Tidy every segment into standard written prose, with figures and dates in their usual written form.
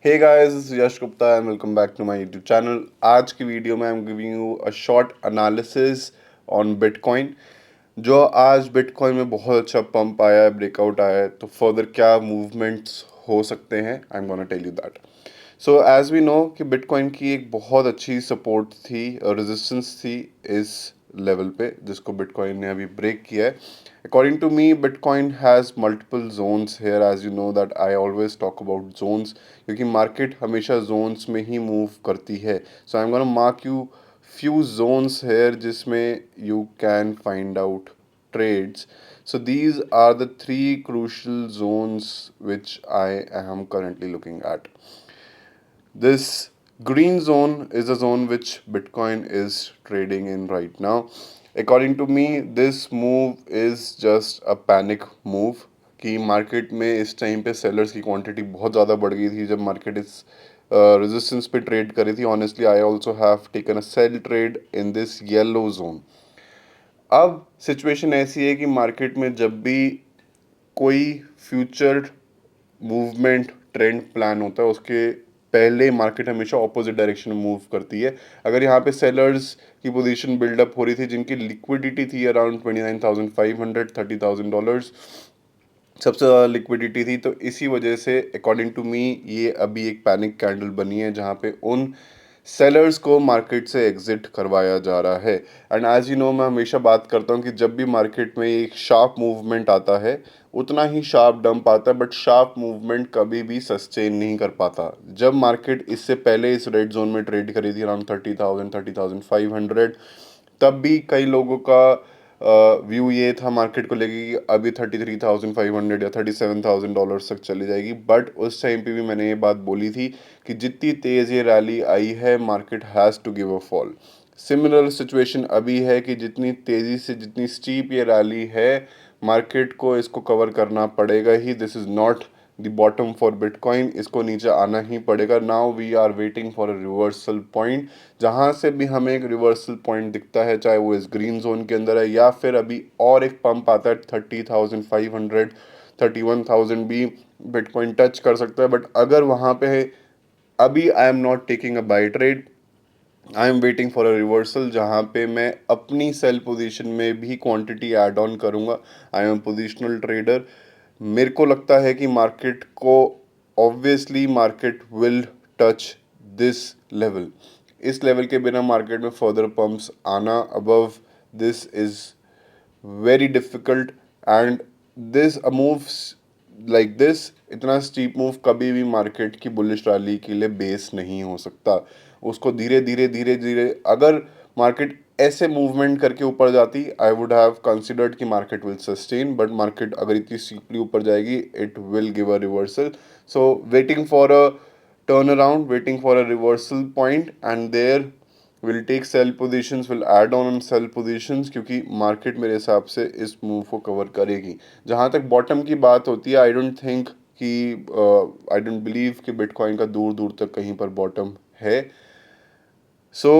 Hey guys, this is Yash Gupta and welcome back to my YouTube channel. आज की video में I am giving you a short analysis on bitcoin. जो आज bitcoin में बहुत अच्छा पंप आया है, ब्रेकआउट आया है, तो फर्दर क्या मूवमेंट्स हो सकते हैं, I am gonna tell you that. So as we know कि बिटकॉइन की एक बहुत अच्छी सपोर्ट थी और रेजिस्टेंस थी इस लेवल पे, जिसको बिटकॉइन ने अभी ब्रेक किया है। According to me, bitcoin has multiple zones here, as you know that I always talk about zones, क्योंकि मार्केट हमेशा जोन्स में ही मूव करती है। So I am gonna mark you few zones here जिसमें you can find out trades. So these are the three crucial zones which I am currently looking at. This green zone is a zone which Bitcoin is trading in right now. According to me, this move is just a panic move कि market में इस time पे sellers की quantity बहुत ज़्यादा बढ़ गई थी जब मार्केट इस रेजिस्टेंस पे ट्रेड करी थी। Honestly I also have taken a sell trade in this yellow zone. अब सिचुएशन ऐसी है कि मार्केट में जब भी कोई फ्यूचर मूवमेंट ट्रेंड प्लान होता है, उसके पहले मार्केट हमेशा ऑपोजिट डायरेक्शन में मूव करती है। अगर यहाँ पे सेलर्स की पोजीशन बिल्डअप हो रही थी जिनकी लिक्विडिटी थी अराउंड 29,500 $30,000, सबसे ज़्यादा लिक्विडिटी थी, तो इसी वजह से अकॉर्डिंग टू मी ये अभी एक पैनिक कैंडल बनी है जहाँ पे उन सेलर्स को मार्केट से एग्जिट करवाया जा रहा है। एंड एज यू नो, मैं हमेशा बात करता हूँ कि जब भी मार्केट में एक शार्प मूवमेंट आता है उतना ही शार्प डंप आता है, बट शार्प मूवमेंट कभी भी सस्टेन नहीं कर पाता। जब मार्केट इससे पहले इस रेड जोन में ट्रेड करी थी अराउंड 30,000 तब भी कई लोगों का व्यू ये था मार्केट को लेके कि अभी 33,500 या $37,000 तक चली जाएगी। बट उस टाइम पे भी मैंने ये बात बोली थी कि जितनी तेज़ ये रैली आई है, market has to give a fall. Similar situation अभी है कि जितनी तेज़ी से, जितनी स्टीप ये रैली है, मार्केट को इसको कवर करना पड़ेगा ही। This is not the bottom for bitcoin, इसको नीचे आना ही पड़ेगा। Now we are waiting for a reversal point, जहाँ से भी हमें एक रिवर्सल पॉइंट दिखता है, चाहे वो इस ग्रीन जोन के अंदर है या फिर अभी और एक पंप आता है 30,500 31,000 भी बिटकॉइन टच कर सकता है। बट अगर वहाँ पे है, अभी I am not taking a buy trade, I am waiting for a reversal जहाँ पे मैं अपनी सेल पोजीशन में भी क्वांटिटी ऐड ऑन करूँगा। I am positional trader. मेरे को लगता है कि मार्केट को, obviously market will touch this level. इस लेवल के बिना मार्केट में फर्दर पंप्स आना above this is very difficult. And this moves like this, इतना स्टीप मूव कभी भी मार्केट की बुलिश रैली के लिए बेस नहीं हो सकता। उसको धीरे धीरे धीरे धीरे, अगर मार्केट ऐसे मूवमेंट करके ऊपर जाती, आई वुड हैव कंसिडर्ड कि market will sustain, but market अगर इतनी स्टीपली ऊपर जाएगी, it will give a reversal. So waiting for a turn around, waiting for a reversal point, and there will take sell positions, will add on sell positions, क्योंकि market मेरे हिसाब से इस move को कवर करेगी। जहाँ तक बॉटम की बात होती है, आई डोंट थिंक कि, आई डोंट बिलीव कि बिटकॉइन का दूर दूर तक कहीं पर बॉटम है। So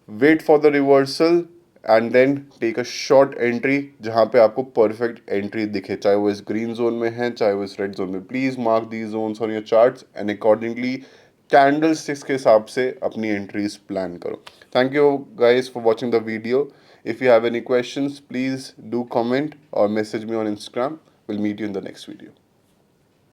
wait for the reversal and then take a short entry जहाँ पे आपको परफेक्ट एंट्री दिखे, चाहे वो इस ग्रीन जोन में है, चाहे वो इस रेड जोन में। Please mark these zones on your charts and accordingly candlesticks के हिसाब से अपनी एंट्रीज प्लान करो। Thank you guys for watching the video. If you have any questions, please do comment और message me on Instagram. Will meet you in the next video.